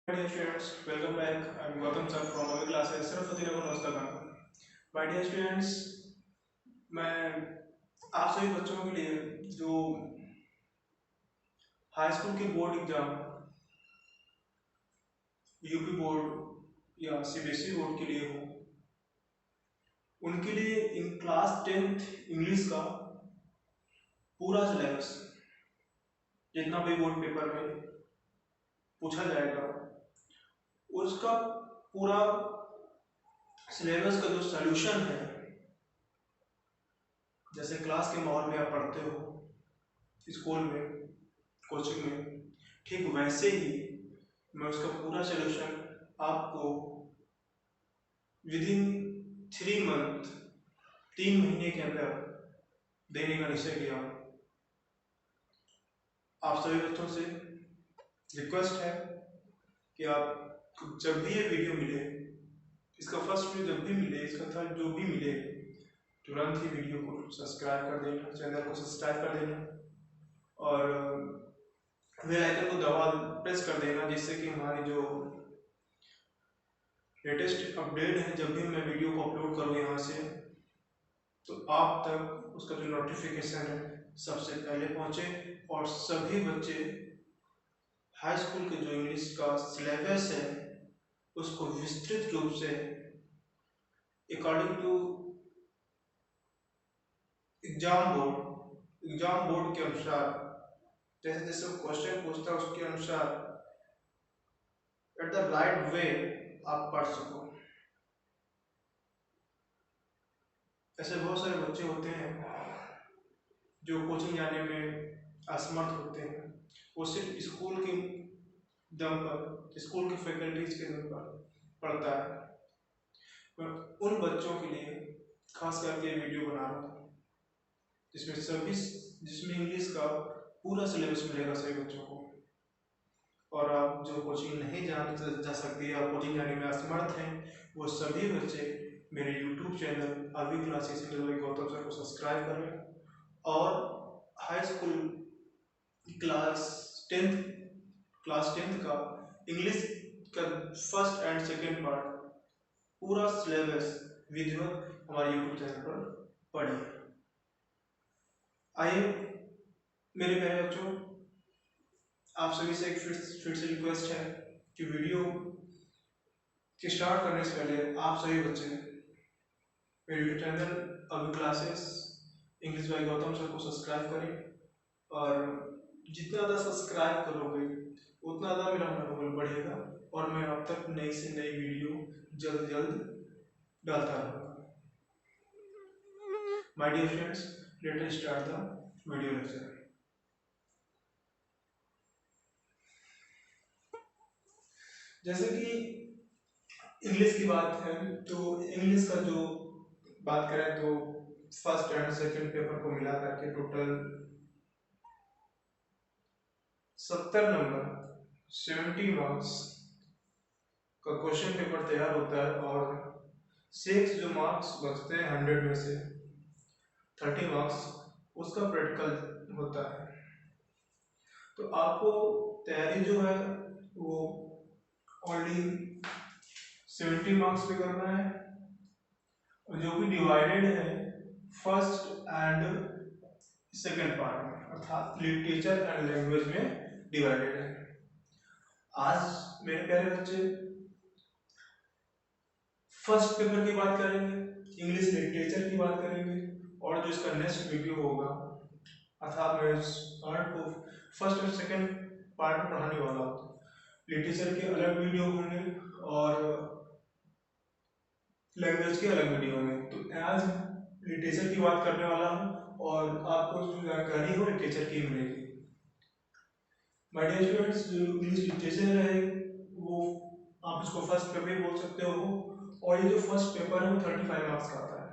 My dear students, welcome back. I'm Gautam sir from our classes Saraswati Nagar नमस्कार। My dear students, मैं आप सभी बच्चों के लिए जो हाई स्कूल के बोर्ड एग्जाम यूपी बोर्ड या सीबीएसई बोर्ड के लिए हो, उनके लिए इन क्लास 10th इंग्लिश का पूरा सिलेबस जितना भी बोर्ड पेपर में पूछा जाएगा उसका पूरा सिलेबस का जो सॉल्यूशन है, जैसे क्लास के माहौल में आप पढ़ते हो स्कूल में कोचिंग में, ठीक वैसे ही मैं उसका पूरा सॉल्यूशन आपको विद इन 3 मंथ 3 महीने के अंदर देने का निश्चय किया। आप सभी बच्चों से रिक्वेस्ट है कि आप जब भी ये वीडियो मिले, इसका फर्स्ट वीडियो जब भी मिले, इसका थर्ड जो भी मिले, तुरंत ही वीडियो को सब्सक्राइब कर देना, चैनल को सब्सक्राइब कर देना और बेल आइकन को दबा प्रेस कर देना, जिससे कि हमारी जो लेटेस्ट अपडेट है, जब भी मैं वीडियो को अपलोड करूँ यहाँ से, तो आप तक उसका जो नोटिफिकेशन है सबसे पहले पहुँचे और सभी बच्चे हाई स्कूल के जो इंग्लिश का सिलेबस है उसको विस्तृत रूप से अकॉर्डिंग टू एग्जाम बोर्ड के अनुसार, जैसे जैसे क्वेश्चन पूछता है उसके अनुसार एट द राइट वे आप पढ़ सको। ऐसे बहुत सारे बच्चे होते हैं जो कोचिंग जाने में असमर्थ होते हैं, वो सिर्फ स्कूल के दम पर, स्कूल के फैकल्टीज के दम पर पढ़ता है। मैं उन बच्चों के लिए खास करके वीडियो बना रहा हूँ जिसमें इंग्लिश का पूरा सिलेबस मिलेगा सभी बच्चों को। और आप जो कोचिंग नहीं जा सकते या कोचिंग जाने में असमर्थ हैं, वो सभी बच्चे मेरे यूट्यूब चैनल अभी क्लासेस गौतम सर को सब्सक्राइब करें और हाई स्कूल क्लास 10th का इंग्लिश का फर्स्ट एंड सेकेंड पार्ट पूरा सिलेबस विधिवत हमारे यूट्यूब चैनल पर पढ़ें। आइए मेरे प्यारे बच्चों, आप सभी से एक फिर से रिक्वेस्ट है कि वीडियो के स्टार्ट करने से पहले आप सभी बच्चे मेरे यूट्यूब चैनल अभी classes English by Gautam sir को सब्सक्राइब करें और जितना ज़्यादा सब्सक्राइब करोगे उतना ज़्यादा मेरा मनोबल बढ़ेगा और मैं अब तक नई से नई वीडियो जल्द जल्द डालता रहूँगा। My dear friends, let us start the video lecture. जैसे कि इंग्लिश की बात है तो इंग्लिश का जो बात करें तो फर्स्ट एंड सेकंड पेपर को मिला करके टोटल 70 नंबर 70 मार्क्स का क्वेश्चन पेपर तैयार होता है और 6 जो मार्क्स बचते हैं 100 में से 30 मार्क्स उसका प्रैक्टिकल होता है। तो आपको तैयारी जो है वो ओनली 70 मार्क्स पे करना है और जो कि डिवाइडेड है फर्स्ट एंड सेकेंड पार्ट में, अर्थात लिटरेचर एंड लैंग्वेज में डिवाइडेड है। आज मेरे प्यारे बच्चे फर्स्ट पेपर की बात करेंगे, इंग्लिश लिटरेचर की बात करेंगे और जो इसका नेक्स्ट वीडियो होगा, अर्थात मैं इस पार्ट को फर्स्ट और सेकेंड पार्ट में पढ़ाने वाला हूँ। लिटरेचर के अलग वीडियो होंगे और लैंग्वेज के अलग वीडियो होंगे। तो आज लिटरेचर की बात करने वाला हूँ और आपको जो जानकारी हो लिटरेचर की मिलेगी। माय डियर स्टूडेंट्स, जो इंग्लिश लिटरेचर है वो आप इसको फर्स्ट पेपर बोल सकते हो और ये जो फर्स्ट पेपर है वो 35 मार्क्स का आता है।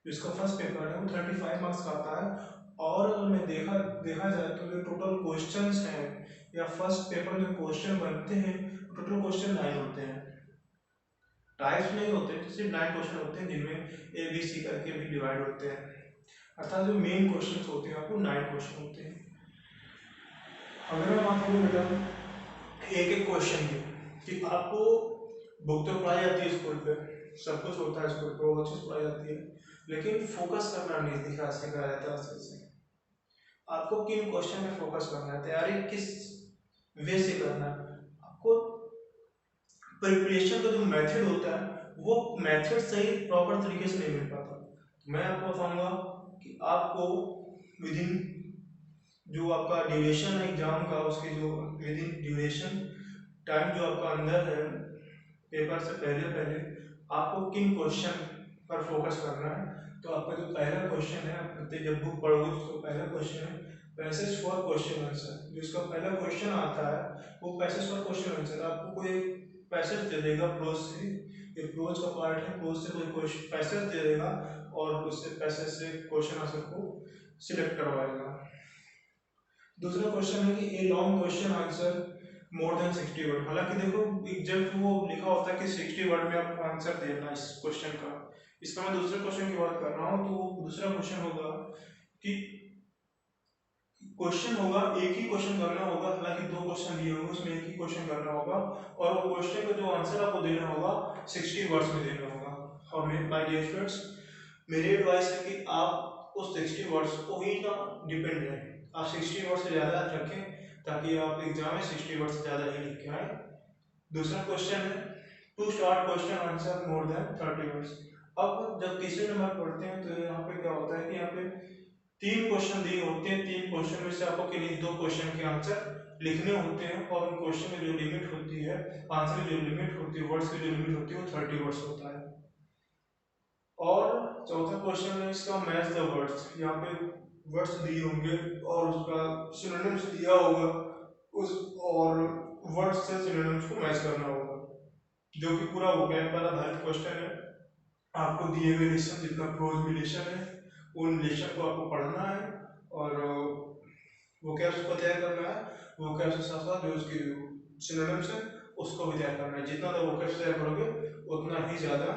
इसका फर्स्ट पेपर है वो 35 मार्क्स का आता है और अगर मैं देखा जाए तो जो टोटल क्वेश्चंस हैं या फर्स्ट पेपर में क्वेश्चन बनते हैं टोटल क्वेश्चन 9 होते हैं। टाइप्स नहीं होते, सिर्फ 9 क्वेश्चन होते हैं जिनमें ए बी सी करके भी डिवाइड होते हैं, अर्थात जो मेन क्वेश्चन होते हैं आपको 9 क्वेश्चन होते हैं। अगर मैं बात करूँ बेटा एक एक क्वेश्चन की कि आपको बुक तो पढ़ाई जाती है स्कूल पे, सब कुछ होता है स्कूल पे, वो चीज़ पढ़ाई जाती है, लेकिन फोकस करना नहीं दिखा सिखाया जाता है अच्छे से। आपको किन क्वेश्चन में फोकस करना है, तैयारी किस वे से करना है, आपको प्रिपरेशन का जो मेथड होता है वो मेथड सही प्रॉपर तरीके से नहीं मिल पाता। मैं आपको बताऊंगा कि आपको विद इन जो आपका ड्यूरेशन है एग्जाम का, उसके जो विद इन ड्यूरेशन टाइम जो आपका अंदर है पेपर से पहले पहले आपको किन क्वेश्चन पर फोकस करना है। तो आपका जो पहला क्वेश्चन है, आप प्रत्येक जब बुक पढ़ोगे तो पहला क्वेश्चन है पैसेज फॉर क्वेश्चन आंसर। जो इसका पहला क्वेश्चन आता है वो पैसेज फॉर क्वेश्चन आंसर। आपको कोई पैसेज दे देगा प्रोज से, ये प्रोज का पार्ट है, प्रोज से कोई क्वेश्चन पैसेज दे देगा और उससे पैसेज से क्वेश्चन आंसर को सिलेक्ट करवाएगा। दूसरा क्वेश्चन है कि a long question answer more then 60 word. हालांकि देखो जब वो लिखा होता है कि 60 वर्ड में आपको आंसर देना है इस क्वेश्चन का, इसका मैं दूसरे क्वेश्चन की बात कर रहा हूँ। तो दूसरा क्वेश्चन होगा कि क्वेश्चन होगा, एक ही क्वेश्चन करना होगा, हालांकि दो क्वेश्चन दिए होंगे उसमें एक ही क्वेश्चन करना होगा और वो क्वेश्चन का जो आंसर आपको देना होगा 60 वर्ड्स में देना होगा। और माय डियर स्टूडेंट्स, मेरी एडवाइस है कि आप उस 60 वर्ड्स को ही ना डिपेंड रहे, आप 60 वर्ड से ज़्यादा रखें ताकि आप एग्जाम में 60 वर्ड से ज़्यादा ही लिख के आए। दूसरा क्वेश्चन है two start question answer more than 30 words. अब जब तीसरे नंबर पढ़ते हैं तो यहाँ पे क्या होता है कि यहाँ पे तीन क्वेश्चन दिए होते हैं, तीन क्वेश्चन में से आपको किन्हीं दो क्वेश्चन के आंसर लिखने होते हैं और उन क्वेश्चन में जो लिमिट होती है, आंसर की जो लिमिट होती है, वर्ड्स की जो लिमिट होती है वो 30 वर्ड्स होता है। और चौथा क्वेश्चन है इसका मैच द वर्ड्स। यहाँ पे वर्ड्स दिए होंगे और उसका सिनोनिम्स दिया होगा उस, और वर्ड्स से सिनोनिम्स को मैच करना होगा, जो कि पूरा वोकैब पर आधारित क्वेश्चन है। आपको दिए हुए लेसन जितना प्रोज भी लेसन है उन लेसन को आपको पढ़ना है और वोकैब्स को तैयार करना है, वोकैब्स के साथ साथ जो उसकी सिनोनिम्स है उसको भी तैयार करना है। जितना ज़्यादा वोकैब्स तैयार करोगे उतना ही ज़्यादा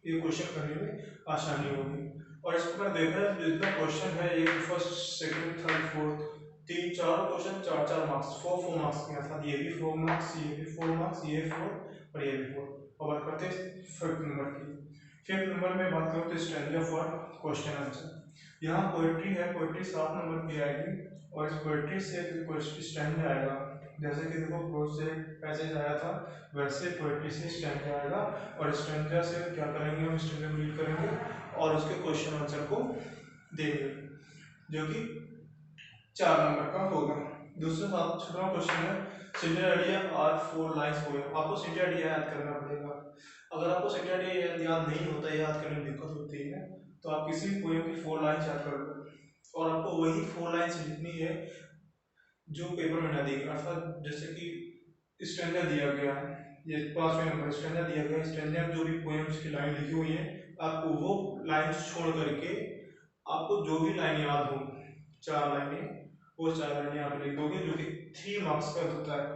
ये क्वेश्चन करने में आसानी होगी। और इस प्रकार देखा जाए जितना क्वेश्चन है ये फर्स्ट सेकंड थर्ड फोर्थ तीन चार क्वेश्चन चार चार मार्क्स फोर मार्क्स के साथ, ये भी 4 मार्क्स, ये भी 4 मार्क्स, ये 4 और ये भी 4। और बात करते हैं फिफ्थ नंबर की। फिफ्थ नंबर में बात करूँ तो स्ट्रैंजा फॉर क्वेश्चन आंसर। यहाँ पोएट्री है, पोएट्री 7 नंबर की आएगी और इस पोएट्री से क्वेश्चन स्ट्रैंजा आएगा। जैसे कि देखो प्रोज से पैसेज आया था वैसे पोएट्री से स्ट्रैंजा आएगा और स्ट्रैंजा से क्या करेंगे, हम स्ट्रैंजा को रीड करेंगे और उसके क्वेश्चन आंसर को देंगे जो कि 4 नंबर का होगा। दूसरा छोटा क्वेश्चन है central idea or 4 lines poem. आपको सिंटर आइडिया याद करना पड़ेगा। अगर आपको सिंटर आइडिया याद नहीं होता, याद करने में दिक्कत होती है तो आप किसी भी पोएम की 4 लाइन्स याद कर लो और आपको वही 4 लाइन्स लिखनी है जो पेपर में ना दी गई। अर्थात जैसे कि स्टैंडर्ड दिया गया है, ये 5वें नंबर स्टैंडर्ड दिया गया है, स्टैंडर्ड जो भी पोएम्स की लाइन लिखी हुई है आपको वो लाइन छोड़ करके आपको जो भी लाइन याद हो 4 लाइनें, वो 4 लाइनें आप लिख दोगे जो कि 3 मार्क्स का होता है।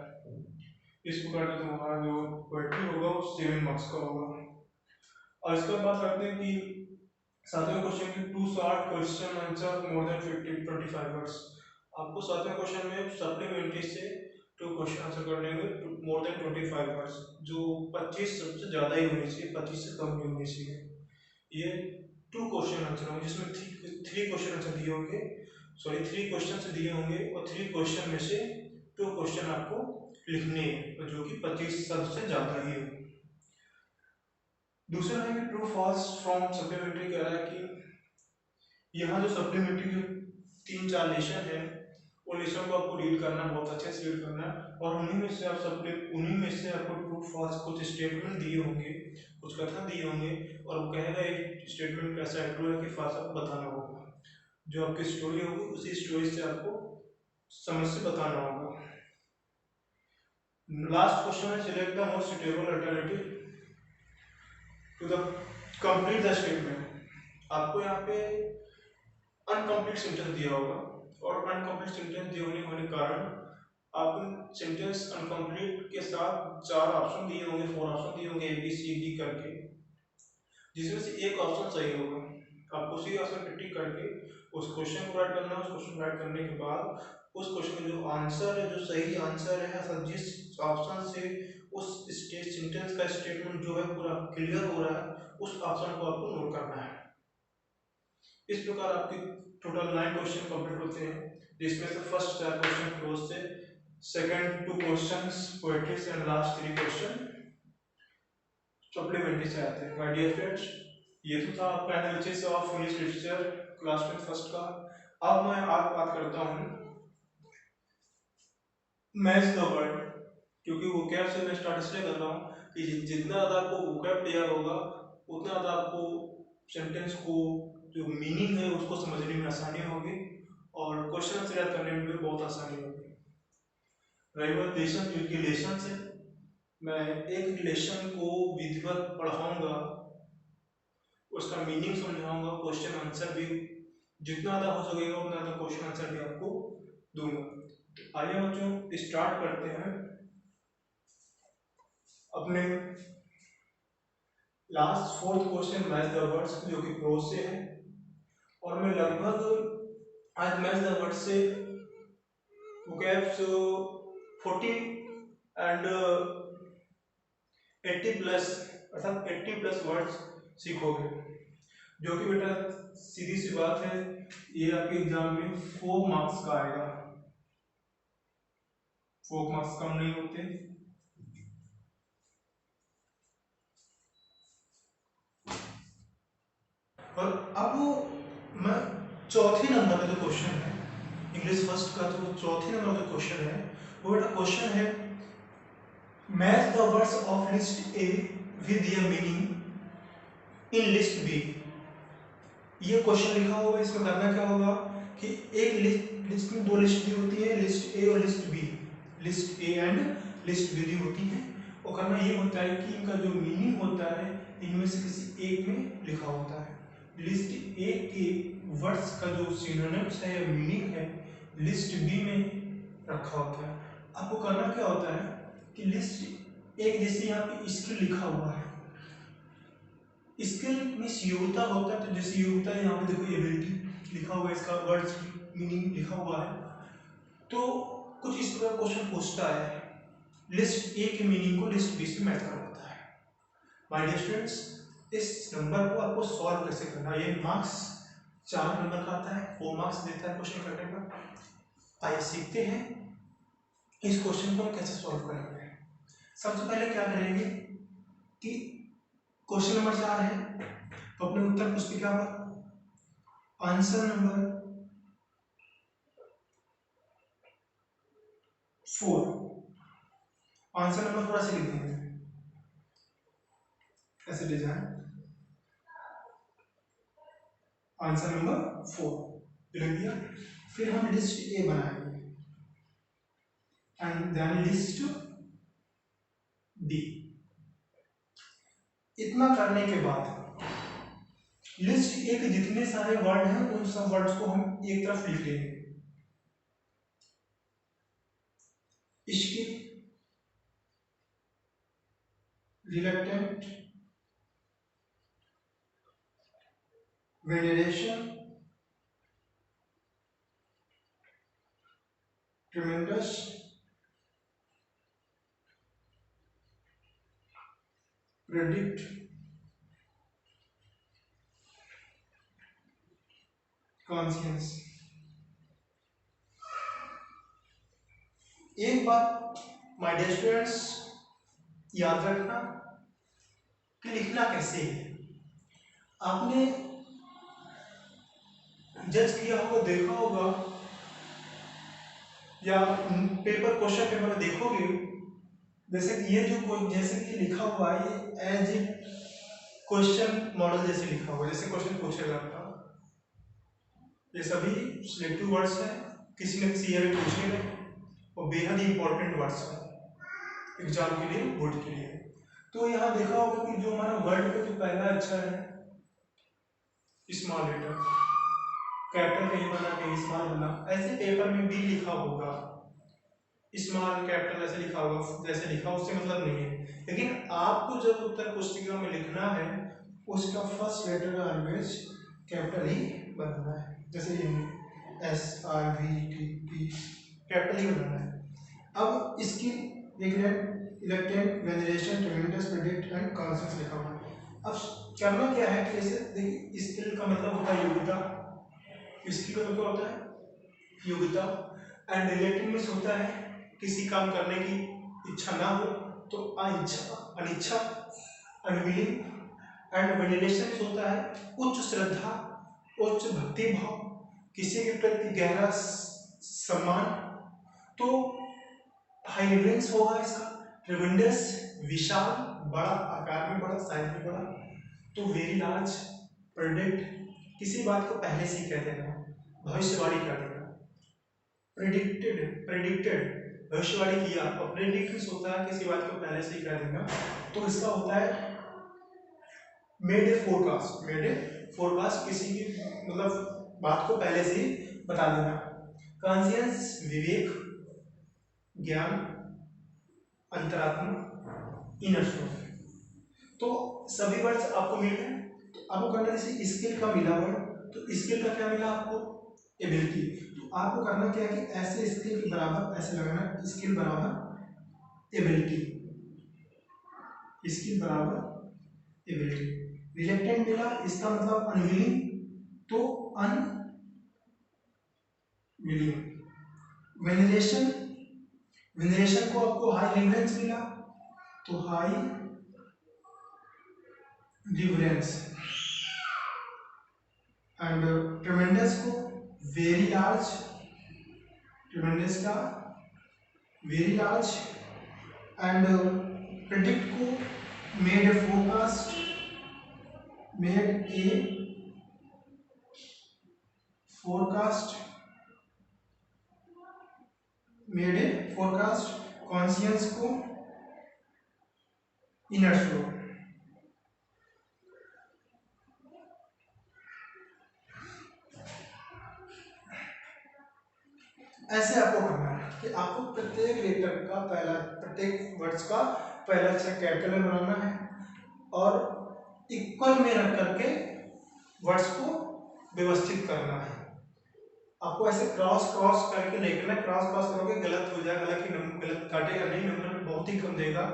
इस प्रकार से तुम्हारा जो पोएट्री होगा वो 7 मार्क्स का होगा। और इसके बाद बात करते हैं कि 7वें क्वेश्चन की two short question answer more than 25 words. आपको 7वें क्वेश्चन में सप्लीमेंट्री से 2 क्वेश्चन आंसर करने होंगे मोर देन 25 वर्ड्स, जो 25 सबसे ज़्यादा ही होनी चाहिए, 25 से कम नहीं होनी चाहिए। ये 2 क्वेश्चन आंसर होंगे जिसमें 3 क्वेश्चन आंसर दिए होंगे, सॉरी 3 क्वेश्चन दिए होंगे और 3 क्वेश्चन में से 2 क्वेश्चन आपको लिखने हैं जो कि 25 सबसे ज़्यादा ही हो। दूसरा है कि ट्रू फॉल्स फ्रॉम सप्लीमेंट्री कह रहा है कि यहाँ जो सप्लीमेंट्री जो 3-4 लेसन है वो लेसन को आपको रीड करना, बहुत अच्छे से रीड करना और उन्हीं में से आपको ट्रू फॉल्स कुछ स्टेटमेंट दिए होंगे, कुछ कथन दिए होंगे और वो कहेगा एक स्टेटमेंट कैसा है, ट्रू है कि फॉल्स, आपको बताना होगा। जो आपकी स्टोरी होगी उसी स्टोरी से आपको समझ से बताना होगा। लास्ट क्वेश्चन है select the most suitable alternative to the complete the statement. आपको यहाँ पे अनकंप्लीट सेंटेंस दिया होगा और अनकंप्लीट सेंटेंस दिए होने के कारण आप सेंटेंस अनकंप्लीट के साथ 4 ऑप्शन दिए होंगे, 4 ऑप्शन दिए होंगे ABCD करके, जिसमें से एक ऑप्शन सही होगा। आप उसी ऑप्शन पे टिक करके उस क्वेश्चन को राइट करना है। उस क्वेश्चन राइट करने के बाद उस क्वेश्चन का जो आंसर है, जो सही आंसर है, असल जिस ऑप्शन से उस स्टेट सेंटेंस का स्टेटमेंट जो है पूरा क्लियर हो रहा है, उस ऑप्शन को आपको नोट करना है। इस प्रकार आपके टोटल 9 क्वेश्चन कंप्लीट होते हैं, जिसमें से फर्स्ट 4 क्वेश्चन क्लोज से, सेकंड 2 क्वेश्चंस पोएट्री से, एंड लास्ट 3 क्वेश्चन सप्लीमेंट्री से आते हैं। माय डियर फ्रेंड्स, ये तो था आपका analysis of English literature class 10 first का। अब मैं आज बात करता हूँ मैच द वर्ड, क्योंकि वोकैब से मैं स्टार्ट इसलिए कर रहा हूँ कि जितना ज़्यादा आपको वोकैब क्लियर होगा, उतना ज़्यादा आपको सेंटेंस को जो मीनिंग है उसको समझने में आसानी होगी और क्वेश्चन से याद करने में भी बहुत आसानी होगी। रही बात रिलेशन, क्योंकि रिलेशन से मैं एक रिलेशन को विधिवत पढ़ाऊंगा, उसका मीनिंग समझाऊंगा, क्वेश्चन आंसर भी जितना ज़्यादा हो सकेगा उतना ज़्यादा क्वेश्चन आंसर भी आपको दूंगा। तो आइए बच्चों स्टार्ट करते हैं अपने last 4th question match the words, जो कि प्रोज से है। और मैं लगभग आज मैच द वर्ड्स से वोकैब्स 40 एंड 80 प्लस, अर्थात 80 प्लस वर्ड्स सीखोगे, जो कि बेटा सीधी सी बात है, ये आपके एग्जाम में 4 मार्क्स का आएगा। 4 मार्क्स कम नहीं होते। और अब मैं चौथे नंबर का जो क्वेश्चन है इंग्लिश फर्स्ट का, जो चौथे नंबर का क्वेश्चन है, वो बेटा क्वेश्चन है match the words of list A with their meaning in list B. ये क्वेश्चन लिखा होगा, इसमें करना क्या होगा कि एक लिस्ट में 2 लिस्ट दी होती है, लिस्ट ए और list B, list A and list B दी होती है, और करना ये होता है कि इनका जो मीनिंग होता है इनमें से किसी एक में लिखा होता है। लिस्ट ए के वर्ड्स का जो सिनोनिम्स है या मीनिंग है लिस्ट बी में रखा होता है। आपको करना क्या होता है कि लिस्ट एक, जैसे यहाँ पे स्किल लिखा हुआ है, स्किल मीन्स योग्यता होता है, तो जैसे योग्यता यहाँ पे देखो एबिलिटी लिखा हुआ है, इसका वर्ड्स मीनिंग लिखा हुआ है। तो कुछ इस प्रकार क्वेश्चन पूछता है, लिस्ट ए के मीनिंग को लिस्ट बी से मैच करवाता है। माय डियर स्टूडेंट्स, इस नंबर को आपको सॉल्व कैसे करना है, ये मार्क्स 4 नंबर का आता है, 4 मार्क्स देता है क्वेश्चन करने पर। आइए सीखते हैं इस क्वेश्चन को हम कैसे सॉल्व करेंगे। सबसे पहले क्या करेंगे कि क्वेश्चन नंबर 4 है, तो अपने उत्तर पुस्तिका पर आंसर नंबर 4, आंसर नंबर थोड़ा सा लिख देंगे, ऐसे डिजाइन, आंसर नंबर 4 लिख दिया। फिर हम लिस्ट ए बनाएंगे एंड देन लिस्ट बी। इतना करने के बाद लिस्ट ए के जितने सारे वर्ड हैं उन सब वर्ड्स को हम एक तरफ लिख लेंगे। इसकी रिलक्टेंट, वेनरेशन, ट्रेमेंडस, प्रेडिक्ट, कॉन्शियस। एक बात माय डियर स्टूडेंट्स याद रखना कि लिखना कैसे है। आपने जज किया होगा, देखा होगा, या पेपर क्वेश्चन पेपर में देखोगे, जैसे कि ये जो जैसे कि लिखा हुआ है ये एज ए क्वेश्चन मॉडल जैसे लिखा हुआ है, जैसे क्वेश्चन पूछेगा आपका, ये सभी सिलेक्टिव वर्ड्स हैं, किसी न किसी ईयर में पूछे गए और बेहद ही इंपॉर्टेंट वर्ड्स हैं एग्जाम के लिए, बोर्ड के लिए। तो यहाँ देखा होगा कि जो हमारा वर्ड का जो पहला अक्षर है स्मॉल लेटर, कैपिटल कहीं बना कहीं स्मॉल बना, ऐसे पेपर में भी लिखा होगा स्मॉल कैपिटल ऐसे लिखा होगा, जैसे लिखा उससे मतलब नहीं है, लेकिन आपको जब उत्तर पुस्तिका में लिखना है उसका फर्स्ट लेटर ऑलवेज कैपिटल ही बनना है। जैसे SRVTP कैपिटल ही बनाना है। अब इसकी इलेक्टेंट वेनरेशन ट्रेमेंडस प्रेडिक्ट एंड कॉन्सेंस लिखा हुआ है। अब करना क्या है कि जैसे देखिए स्किल का मतलब होता है योग्यता, स्किल का मतलब होता है योग्यता, एंड रिलेटेड मीन्स होता है किसी काम करने की इच्छा ना हो तो अनिच्छा, अनिच्छा, अनविलिंग, एंड वेनरेशन होता है उच्च श्रद्धा, उच्च भक्ति भाव, किसी के प्रति गहरा सम्मान। तो हाई रेफरेंस होगा इसका ट्रेमेंडस, विशाल, बड़ा, आकार में बड़ा, साइज में बड़ा। तो वेरी लार्ज, प्रेडिक्ट, किसी बात को पहले से ही कह देना, भविष्यवाणी कर देना। प्रेडिक्टेड, प्रेडिक्टेड भविष्यवाणी किया, और प्रेडिक्ट होता है किसी बात को पहले से ही कह देना। तो इसका होता है made a forecast, made a forecast, किसी की मतलब बात को पहले से ही बता देना। कॉन्शियस, विवेक, ज्ञान, अंतरात्मा, इनर सोल। तो सभी वर्ड्स आपको मिल गए। तो आपको करना जैसे स्किल का मिला वर्ड, तो स्किल का क्या मिला आपको, एबिलिटी। तो आपको करना क्या है कि ऐसे स्किल के बराबर ऐसे लगाना, स्किल बराबर एबिलिटी, स्किल बराबर एबिलिटी। रिलेक्टेंट मिला, इसका मतलब अनविलिंग, तो अनविलिंग। वेनरेशन, वेनरेशन को आपको हाई रिवरेंस मिला, तो हाई रिवरेंस, एंड ट्रेमेंडस को वेरी लार्ज, ट्रेमेंडस का वेरी लार्ज, एंड प्रेडिक्ट को made a forecast, made a forecast, made a forecast, conscious को इनर फ्लो। ऐसे आपको करना है कि आपको प्रत्येक लेटर का पहला, प्रत्येक वर्ड्स का पहला अक्षर कैपिटल में बनाना है और इक्वल में रख करके वर्ड्स को व्यवस्थित करना है। आपको ऐसे क्रॉस क्रॉस करके नहीं करना, क्रॉस क्रॉस करोगे गलत हो जाएगा, हालांकि गलत काटेगा नहीं, नंबर बहुत ही कम देगा,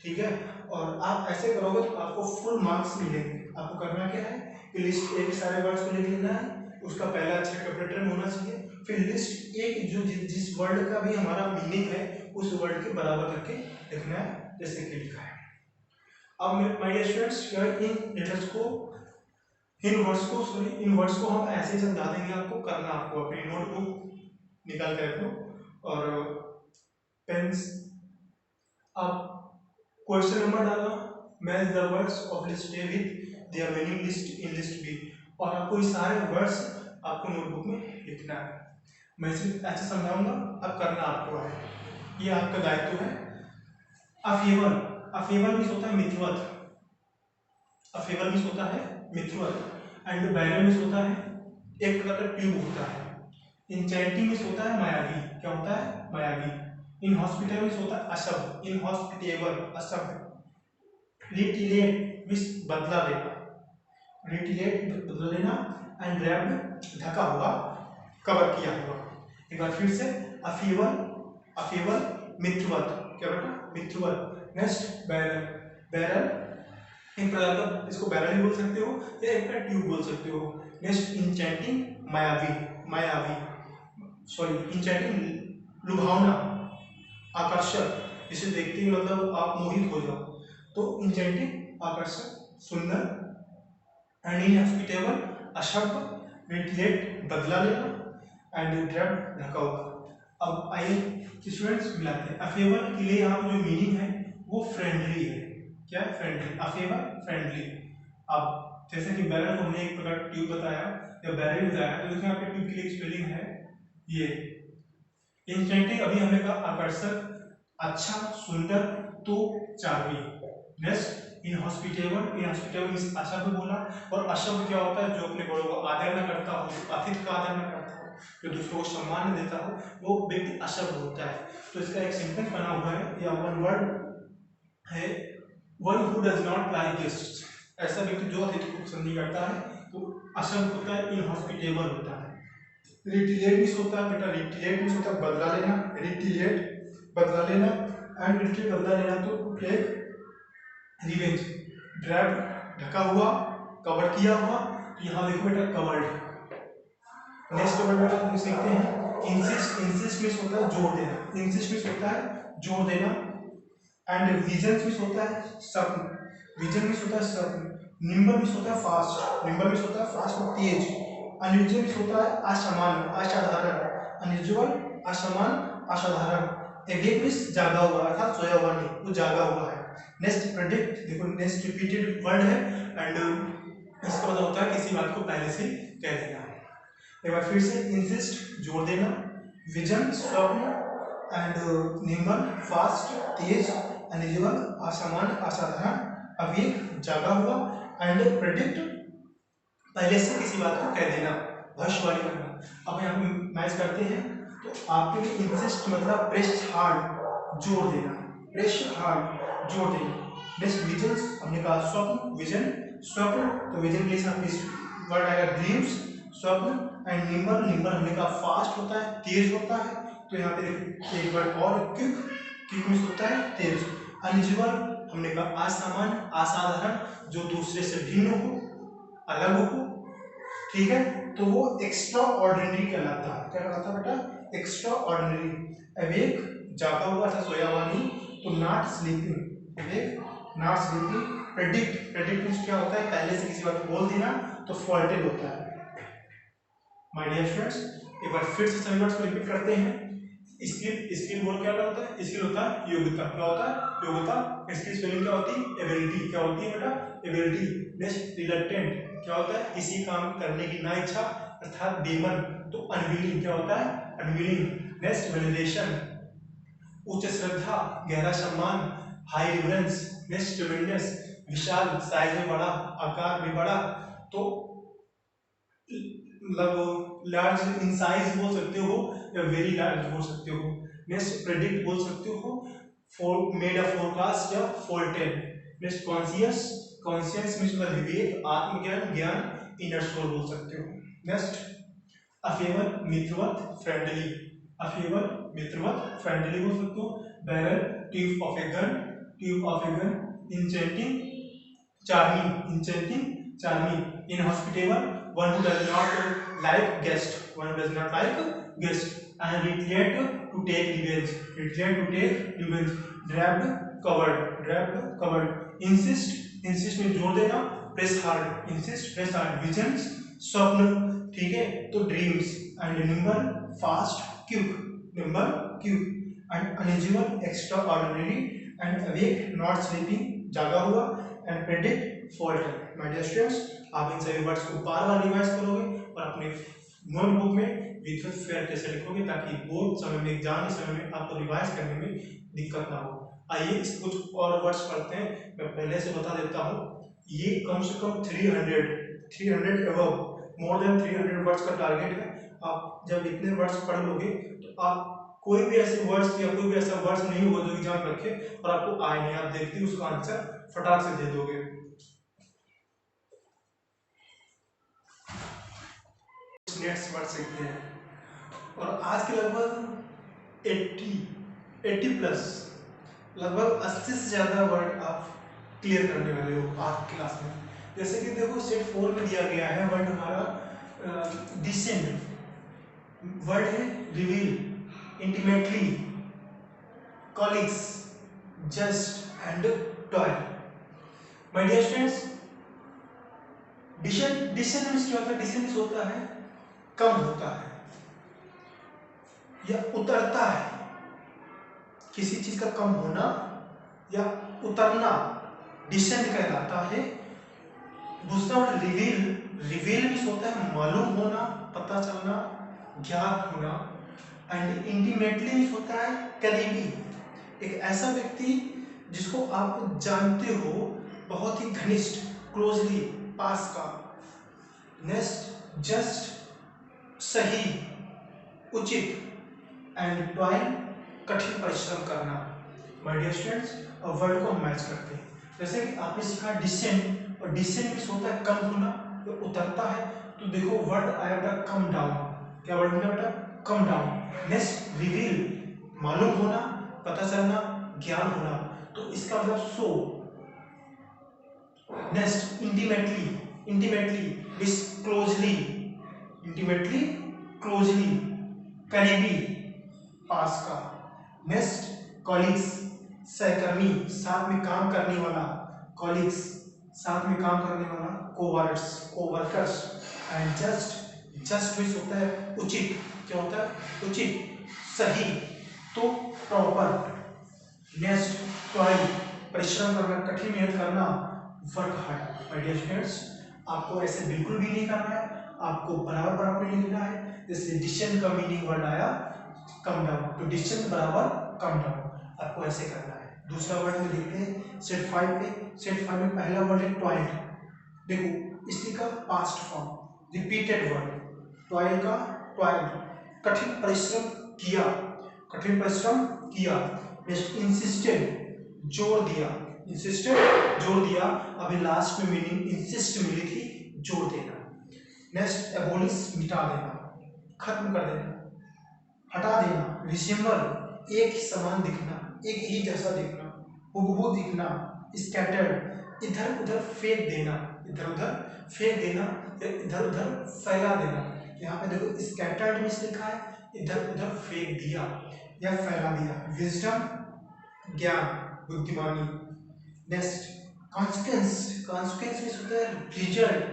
ठीक है। और आप ऐसे करोगे तो आपको फुल मार्क्स मिलेंगे। आपको करना क्या है कि लिस्ट ए के सारे वर्ड्स को लिख लेना है, उसका पहला अक्षर कैपिटल में होना चाहिए, फिर लिस्ट ए की जो जिस वर्ड का भी हमारा मीनिंग है उस वर्ड के बराबर करके लिखना है, जैसे कि लिखा है। अब माय डियर स्टूडेंट्स, इन लेटर्स को, इन वर्ड्स को हम ऐसे समझा देंगे आपको। करना आपको अपनी नोटबुक निकाल कर रखो और पेन्स, आप क्वेश्चन नंबर डालना, match the words of list A with their meaning list in list B, और आपको ये सारे वर्ड्स आपको नोटबुक में लिखना है। मैं सिर्फ ऐसे समझाऊंगा, अब करना आपको है, ये आपका दायित्व है। अफेवर, अफेवर मीन्स होता है मित्रवत, अफेवर मीन्स होता है मित्रवत, एंड बैरल मीन्स होता है एक प्रकार का ट्यूब होता है। इंचैंटिंग मीन्स होता है मायावी, क्या होता है मायावी। इनहॉस्पिटल मीन्स होता है अशुभ, इनहॉस्पिटेबल अशुभ। रिटिलेट मीन्स बदला लेना, रिटिलेट बदला लेना, एंड रैप्ड ढका हुआ, कवर किया हुआ। एक बार फिर से, अफेवर, अफेवर मित्रवत, क्या बेटा मित्रवत। नेक्स्ट बैरल, बैरल एक प्रकार का, इसको बैरल भी बोल सकते हो या एक प्रकार ट्यूब बोल सकते हो। नेक्स्ट इंचैंटिंग मायावी, मायावी, सॉरी इंचैंटिंग लुभावना, आकर्षक, जिसे देखते ही मतलब आप मोहित हो जाओ, तो इंचैंटिंग आकर्षक, सुंदर, एंड इनहॉस्पिटेबल अशुभ, रिटिलेट बदला लेना, एंड ड्रब ढका हुआ। अब आइए स्टूडेंट्स मिलाते हैं। अफेवर के लिए यहाँ जो मीनिंग है वो फ्रेंडली है, क्या है फ्रेंडली, अफेवर फ्रेंडली। अब जैसे कि बैरल को हमने एक प्रकार ट्यूब बताया या बैरल बताया, तो इसमें आपके ट्यूब की एक स्पेलिंग है ये। इंस्टेंटिव अभी हमने कहा आकर्षक, अच्छा, सुंदर, तो charming. Next inhospitable, inhospitable means अशुभ बोला, और अशुभ क्या होता है, जो अपने बड़ों को आदर न करता हो, जो अतिथि का आदर न करता हो, जो दूसरों को सम्मान देता हो, वो व्यक्ति अशुभ होता है। तो इसका एक सेंटेंस बना हुआ है या वन वर्ड है, one who does not like guests, ऐसा व्यक्ति जो अतिथि को पसंद नहीं करता है, तो अशुभ होता है, इनहॉस्पिटेबल होता है। रिटिलिएट मीन्स होता है बेटा, रिटिलिएट मीन्स होता है बदला लेना, रिटिलिएट बदला लेना, एंड रिटिलिएट बदला लेना तो टेक रिवेंज। ड्रैप ढका हुआ, कवर किया हुआ, यहाँ देखो बेटा कवर्ड। नेक्स्ट वर्ड बेटा हम सीखते हैं इंसिस्ट। इंसिस्ट मीन्स होता है जोर देना, इंसिस्ट मीन्स होता है जोर देना, एंड विजन मीन्स होता है स्वप्न, विजन मीन्स होता है स्वप्न। निम्बल मीन्स होता है फास्ट, निम्बल मीन्स होता है फास्ट और तेज। अनयूजुअल मीन्स होता है असामान्य, असाधारण, अनयूजुअल, असामान्य, असाधारण। एवेक मीन्स जागा हुआ, अर्थात सोया हुआ नहीं, वो जागा हुआ है। नेक्स्ट प्रेडिक्ट, देखो नेक्स्ट रिपीटेड वर्ड है, एंड इसका मतलब होता है किसी बात को पहले से कह देना। एक बार फिर से इंसिस्ट जोर देना, विजन स्वप्न, and nimble fast Tej, unusual असामान्य असाधारण, अवेक जागा हुआ, एंड प्रेडिक्ट पहले से किसी बात को कह देना, भविष्य वाणी करना। अब यहाँ पे मैच करते हैं तो आपके लिए इंसिस्ट मतलब प्रेस हार्ड जोर देना, प्रेस हार्ड जोर देना। नेक्स्ट विजन, हमने कहा स्वप्न, विजन स्वप्न, तो विजन के लिए वर्ड आएगा ड्रीम्स, स्वप्न, एंड निम्बल, निम्बल हमने कहा फास्ट होता है, तेज होता है, तो यहाँ पे देखो एक वर्ड और क्विक, क्विक मीन्स होता है तेज। अनयूजुअल हमने कहा असामान्य, असाधारण, जो दूसरे से भिन्न हो, अलग हो, ठीक है, तो वो एक्स्ट्रा ऑर्डिनरी कहलाता है। क्या कहलाता है बेटा? Extra ordinary. अवेक जागा हुआ था, सोया हुआ नहीं, तो not sleeping, awake not sleeping. Predict, predict means क्या होता है? पहले से किसी बात को बोल देना, तो फॉल्टेड होता है। माय डियर स्टूडेंट्स, एक बार फिर से सभी वर्ड्स को रिपीट करते हैं। स्किल, स्किल वर्ड क्या होता है? स्किल होता है योग्यता। क्या होता है? योग्यता। इसकी स्पेलिंग क्या होती है? एबिलिटी। क्या होती है बेटा? एबिलिटी। नेक्स्ट रिलक्टेंट क्या होता है? किसी काम करने की ना इच्छा, अर्थात बेमन, तो अनविलिंग क्या होता है? अनविलिंग। नेक्स्ट वेलिडेशन, उच्च श्रद्धा, गहरा सम्मान, हाई रिवरेंस। नेक्स्ट ट्रेमेंडस, विशाल, साइज में बड़ा, आकार में बड़ा, तो मतलब लार्ज इन साइज बोल सकते हो या वेरी लार्ज बोल सकते हो। नेक्स्ट प्रेडिक्ट बोल सकते हो, फॉर मेड अ फोरकास्ट या फोरटेल। नेक्स्ट कॉन्शियस, कॉन्शियस मींस विवेक, आत्मज्ञान, ज्ञान, इनर सोल बोल सकते हो। नेक्स्ट अफेवर, मित्रवत, फ्रेंडली, अफेवर, मित्रवत, फ्रेंडली बोल सकते हो। Barrel, tip of a gun, tip of a gun. Enchanting, charming, enchanting, charming. Inhospitable, one who does not like guest, one who does not like guest. And retreat to take revenge, retreat to take revenge. Draped, covered, draped, covered. Insist, insist में जोर देना, press hard, insist, press hard. Visions, स्वप्न, ठीक है, तो dreams. And nimble, fast, quick, nimble, quick. And unusual, extraordinary. And awake, not sleeping, जागा हुआ. And predict, faulty. My dear students, आप इन सभी वर्ड्स को बार बार रिवाइज करोगे और अपने नोटबुक में विद्युत फेयर कैसे लिखोगे, ताकि बोर्ड समय में, एग्जाम के समय में आपको रिवाइज करने में दिक्कत ना हो। आइए इस कुछ और वर्ड्स पढ़ते हैं। मैं पहले से बता देता हूँ, ये कम से कम 300 एबव, मोर देन 300 वर्ड्स का टारगेट है। आप जब इतने वर्ड्स पढ़ लोगे तो आप कोई भी ऐसे वर्ड्स या कोई भी ऐसा वर्ड्स नहीं होगा जो एग्जाम रखे और आपको आए नहीं, आप देखते ही उसका आंसर फटाक से दे दोगे। नेक्स्ट वर्ड सीखते हैं और आज के लगभग 80 प्लस, लगभग 80 से ज़्यादा वर्ड आप क्लियर करने वाले हो आज की क्लास में। जैसे कि देखो सेट 4 में दिया गया है वर्ड हमारा डिसेंड, वर्ड है reveal, intimately, colleagues, just and toy. My dear students, descend, descend means क्या होता है? डिसेंड होता है कम होता है या उतरता है, किसी चीज का कम होना या उतरना डिसेंड कहलाता है। दूसरा वर्ड रिवील, रिवील मींस होता है मालूम होना, पता चलना, ज्ञात होना। एंड इंटीमेटली मींस होता है करीबी, एक ऐसा व्यक्ति जिसको आप जानते हो, बहुत ही घनिष्ठ, क्लोजली, पास का। नेक्स्ट जस्ट, सही, उचित, एंड टॉयल, कठिन परिश्रम करना। माय डियर स्टूडेंट्स, अब वर्ड को हम मैच करते हैं। जैसे कि आपने सीखा डिसेंड, और डिसेंड मींस होता है कम होना या उतरता है, तो देखो वर्ड आया था कम डाउन। क्या वर्ड मिला बेटा? Come down. नेक्स्ट रिवील, मालूम होना, पता चलना, ज्ञान होना, तो इसका मतलब सो। Next intimately, intimately means closely, intimately closely, करीबी, पास का। नेक्स्ट कॉलिग्स, सहकर्मी, साथ में काम करने वाला, कॉलिग्स साथ में काम करने वाला, coworkers, coworkers. And just, just means होता है उचित, क्या होता है? उचित, सही, तो प्रॉपर। नेक्स्ट टॉयल, परिश्रम करना, कठिन मेहनत करना, work hard. My dear students, आपको ऐसे बिल्कुल भी नहीं करना है, आपको बराबर बराबर में लिखना है। जैसे डिसीजन का मीनिंग वर्ड आया कम डाउन, तो डिसीजन बराबर कम डाउन, आपको ऐसे करना है। दूसरा वर्ड में देखते हैं सेट 5 पे। सेट 5 में पहला वर्ड है टॉयल। देखो इसी का past form, repeated word, toil का टॉयल, कठिन परिश्रम किया, कठिन परिश्रम किया। नेक्स्ट इंसिस्टेड, जोर दिया, इंसिस्टेड जोर दिया। अभी लास्ट में मीनिंग इंसिस्ट मिली थी, जोर देना। नेक्स्ट एबोलिश, मिटा देना, खत्म कर देना, हटा देना। रिसेंबल, एक ही समान दिखना, एक ही जैसा दिखना, हुबहू दिखना। स्कैटर्ड, इधर उधर फेंक देना, इधर उधर फेंक देना या इधर उधर फैला देना। यहाँ पे देखो स्कैटर्ड में लिखा है, इधर उधर फेंक दिया या फैला दिया। विजडम, ज्ञान, बुद्धिमानी। नेक्स्ट कॉन्सिक्वेंस, कॉन्सिक्वेंस में होता है रिजल्ट,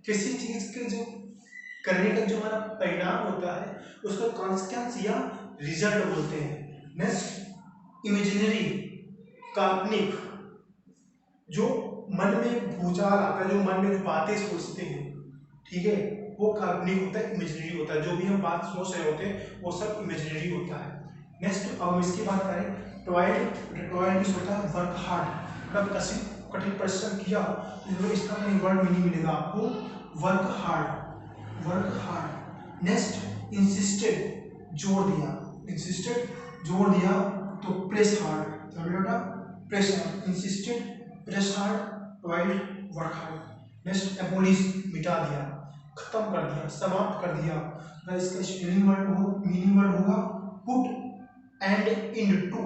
किसी चीज के जो करने का जो हमारा परिणाम होता है उसको कॉन्सिक्वेंस या रिजल्ट बोलते हैं। नेक्स्ट इमेजिनरी, काल्पनिक, जो मन में भूचाल आता है, जो मन में जो बातें सोचते हैं, ठीक है, वो काल्पनिक होता है, इमेजिनरी होता है। जो भी हम बात सोच रहे होते हैं वो सब इमेजिनरी होता है। नेक्स्ट अब इसकी बात करें टॉयल, टॉयल मींस होता है वर्क हार्ड, मतलब कठिन परिश्रम किया, तो इसका वर्ड मीनिंग मिलेगा आपको work hard, work hard. Next insisted, जोर दिया, इंसिस्टेड जोर दिया, तो प्रेस हार्ड, बेटा press hard, insisted press hard, toil work hard. Next abolish, मिटा दिया, खत्म कर दिया, समाप्त कर दिया। इसका स्पेलिंग वर्ड हो, मीनिंग वर्ड होगा put and end to,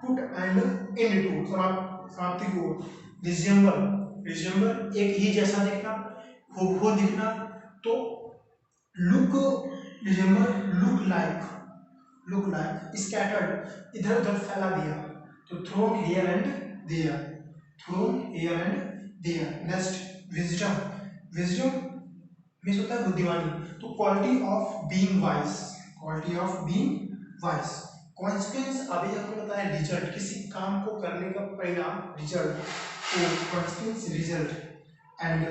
put and end to, समाप्ति को। रिजेंबल, रिजेंबल एक ही जैसा दिखना, हुबहू दिखना, तो look, resemble look like, look like. Scattered, इधर उधर फैला दिया, तो thrown here and there, thrown here and there. Next wisdom, wisdom means होता है बुद्धिमानी, तो quality of being wise, quality of being wise. Consequence अभी हमने बताया रिजल्ट, किसी काम को करने का परिणाम, रिजल्ट, तो कॉन्सिक्वेंस रिजल्ट। एंड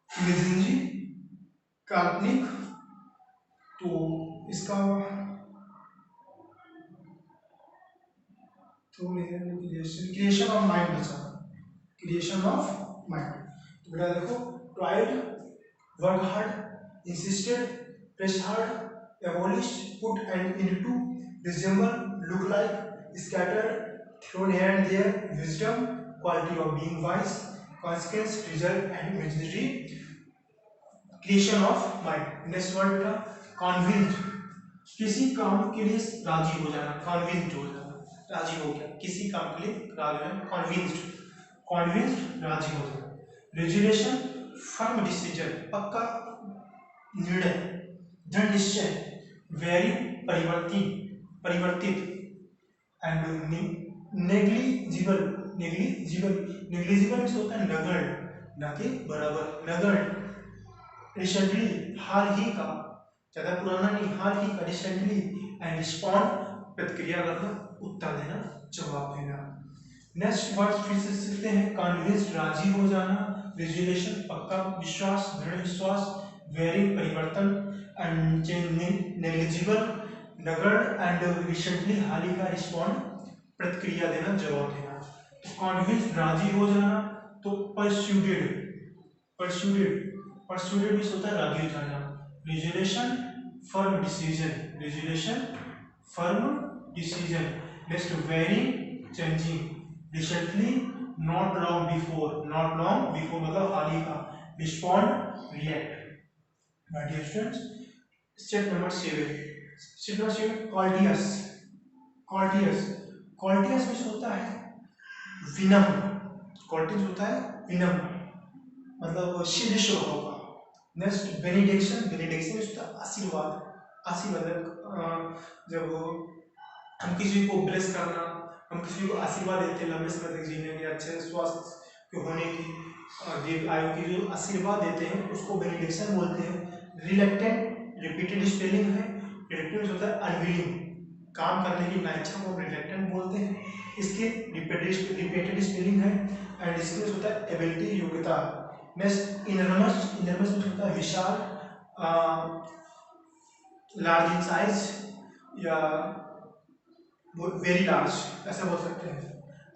इमेजिनरी, काल्पनिक, तो इसका तो क्रिएशन ऑफ माइंड बचा, क्रिएशन ऑफ माइंड। तो बेटा देखो tried, work hard, insisted, press hard, abolished, put and into, resemble, look like, scattered, thrown here and there, wisdom, quality of being wise, consequence, result and imaginary, creation of mind. Next word बेटा convinced, किसी काम के लिए राजी हो जाना, convinced हो जाना, राजी हो गया, किसी काम के लिए राजी हो जाना, convinced, convinced राजी हो जाना। resolution, firm decision, पक्का निर्णय, दृढ़ निश्चय, वेरी परिवर्तित, परिवर्तित। एंड नेग्लिजिबल, नेग्लिजिबल, नेग्लिजिबल होता है नगण्य, ना कि बराबर, नगण्य। रिसेंटली, हाल ही का, ज्यादा पुराना नहीं, हाल ही का, रिसेंटली। एंड रिस्पॉन्ड, प्रतिक्रिया करना, उत्तर देना, जवाब देना। नेक्स्ट वर्ड फिर से सीखते हैं, कॉन्विंस्ड राजी हो जाना, रेजुलेशन पक्का, विश्वास दृढ़ विश्वास, वेरी परिवर्तन, एंड नेग्लिजिबल नगण्य, एंड रिसेंटली हाल ही का, रिस्पॉन्ड प्रतिक्रिया देना, जवाब देना। तो कॉन्विंस्ड राजी हो जाना, तो परस्यूडेड, परस्यूडेड, परस्यूडेड भी होता है राजी हो जाना। Resolution firm decision, resolution firm decision. Next very changing, recently not long before, not long before मतलब हाल ही का, respond react. My dear students, step number 7, step number 7, courteous. Courteous, courteous में होता है विनम। कॉर्टियस होता है विनम, मतलब शीघ्र स्वभाव का। नेक्स्ट बेनिडिक्शन, बेनिडिक्शन में होता है आशीर्वाद। आशीर्वाद जब हम किसी को ब्लेस करना, हम किसी को आशीर्वाद देते हैं लंबे समय तक जीने के, अच्छे स्वास्थ्य के होने की, दीर्घ आयु की जो आशीर्वाद देते हैं उसको बेनिडिक्शन बोलते हैं। रिलेक्टेंट, रिपीटेड स्पेलिंग है। रिलेक्टेंट होता है अनविलिंग, काम करने की ना इच्छा को रिलेक्टेंट बोलते हैं। इसकी रिपीटेड स्पेलिंग है। एंड इसके होता है एबिलिटी, योग्यता। नेक्स्ट इनरमस, इनरमस में होता है विशाल, लार्ज इन साइज या वेरी लार्ज, ऐसा बोल सकते हैं।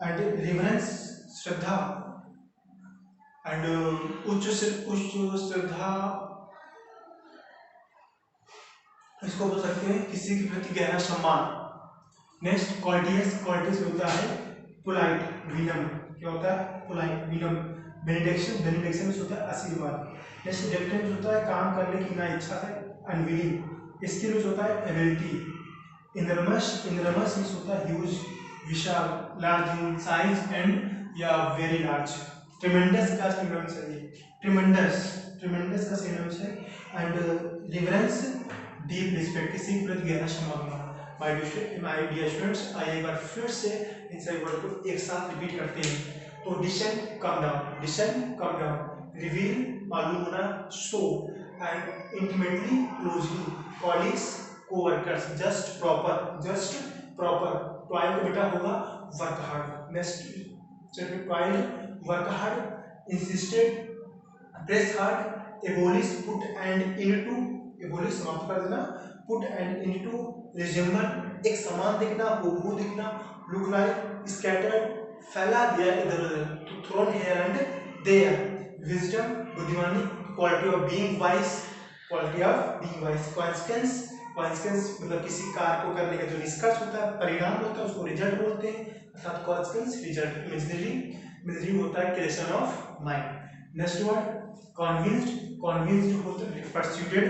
And reverence, Shraddha. एंड उच्च श्रद्धा, इसको बोल सकते हैं किसी के प्रति गहरा सम्मान। नेक्स्ट कॉर्टियस, कॉर्टियस होता है पोलाइट, विनम्र। क्या होता है? पोलाइट, विनम्र। बेनिडिक्शन, बेनिडिक्शन में होता है आशीर्वाद। नेक्स्ट रिलेक्टेंट होता है काम करने की ना इच्छा है, अनविलिंग। इसके लिए होता है एबिलिटी। इनरमस, इनरमस में होता है huge, Vishal, large in size and या वेरी लार्ज। ट्रिमेंडस का सिनोनिम्स है ये, ट्रिमेंडस, ट्रिमेंडस का सिनोनिम्स है। एंड रिवरेंस, डीप रिस्पेक्ट, किसी के प्रति गहरा सम्मान। माय डियर स्टूडेंट्स, आइए एक बार फिर से इन सभी वर्ड को एक साथ रिपीट करते हैं। तो descend, come down, descend, come down. Reveal, मालूम होना, show. And intimately, closely. Colleagues, coworkers. Just proper, just proper. Toil का बेटा होगा work hard. Next toil, work hard. Insisted, press hard. Abolish, put and into, abolish समाप्त कर देना, put and into. Resemble, एक समान दिखना, हूबहू दिखना। लुक लाइक, स्कैटर्ड, फैला दिया इधर उधर। तो thrown here and there. Wisdom, बुद्धिमानी। Quality of being wise, quality of being wise. Consequence, consequence मतलब किसी कार्य को करने का जो निष्कर्ष होता है, परिणाम होता है, उसको रिजल्ट बोलते हैं, अर्थात कॉन्सिक्वेंस, रिजल्ट। इमेजिनरी, इमेजिनरी होता है creation of mind. Next word convinced, convinced होता है परस्यूडेड,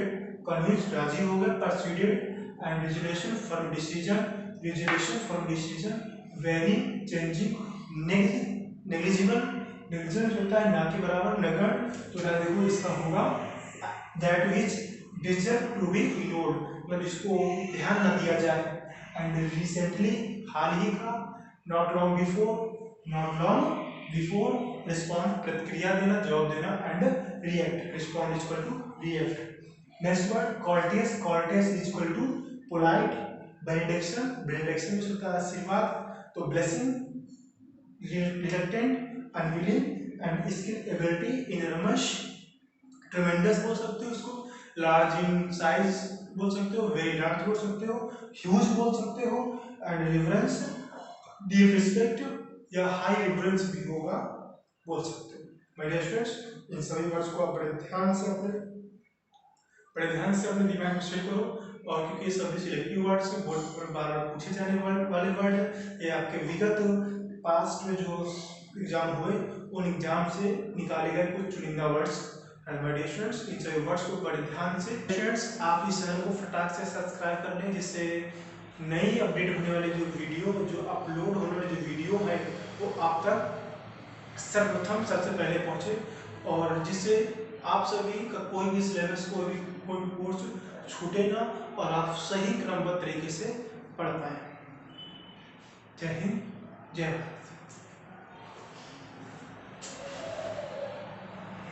कन्विंस्ड राजी हो गए, persuaded. And resolution from decision, resolution from decision. Very, changing, negligible, negligible होता है ना के बराबर, नगण्य। तो देखो इसका होगा that which deserve to be ignored, मतलब इसको ध्यान न दिया जाए। एंड रिसेंटली, हाल ही का। Not long before, not long before. Respond, प्रतिक्रिया देना, जवाब देना। And react, respond is equal to react. Next word courteous, courteous is equal to polite. Benediction, benediction में होता है आशीर्वाद। तो blessing, reluctant, unwilling. And skill, ability, enormous. Tremendous बोल सकते हो उसको, लार्ज इन साइज बोल सकते हो, वेरी लार्ज बोल सकते हो, ह्यूज बोल सकते हो। एंड रिवरेंस, डीप रिस्पेक्ट या हाई रिवरेंस भी होगा, बोल सकते हो। माय डियर स्टूडेंट्स, इन सभी वर्ड्स को आप बड़े ध्यान से अपने दिमाग में सेट करो। और क्योंकि ये सभी सिलेक्टिव वर्ड्स हैं, बोर्ड पर बार बार पूछे जाने वाले वर्ड है, ये आपके विगत पास्ट में जो एग्जाम हुए उन एग्जाम से निकाले गए कुछ चुनिंदा words. And my dear students, इन सभी वर्ड्स को बड़े ध्यान से स्टूडेंट्स आप इस चैनल को फटाक से सब्सक्राइब कर लें, जिससे नई अपडेट होने वाली जो वीडियो, जो अपलोड होने वाली जो वीडियो है वो आप तक सर्वप्रथम सबसे पहले पहुंचे, और जिससे आप सभी का कोई भी सिलेबस, कोई भी कोर्स छूटे ना, और आप सही क्रमबद्ध तरीके से पढ़ पाए। जय हिंद, जय भारत।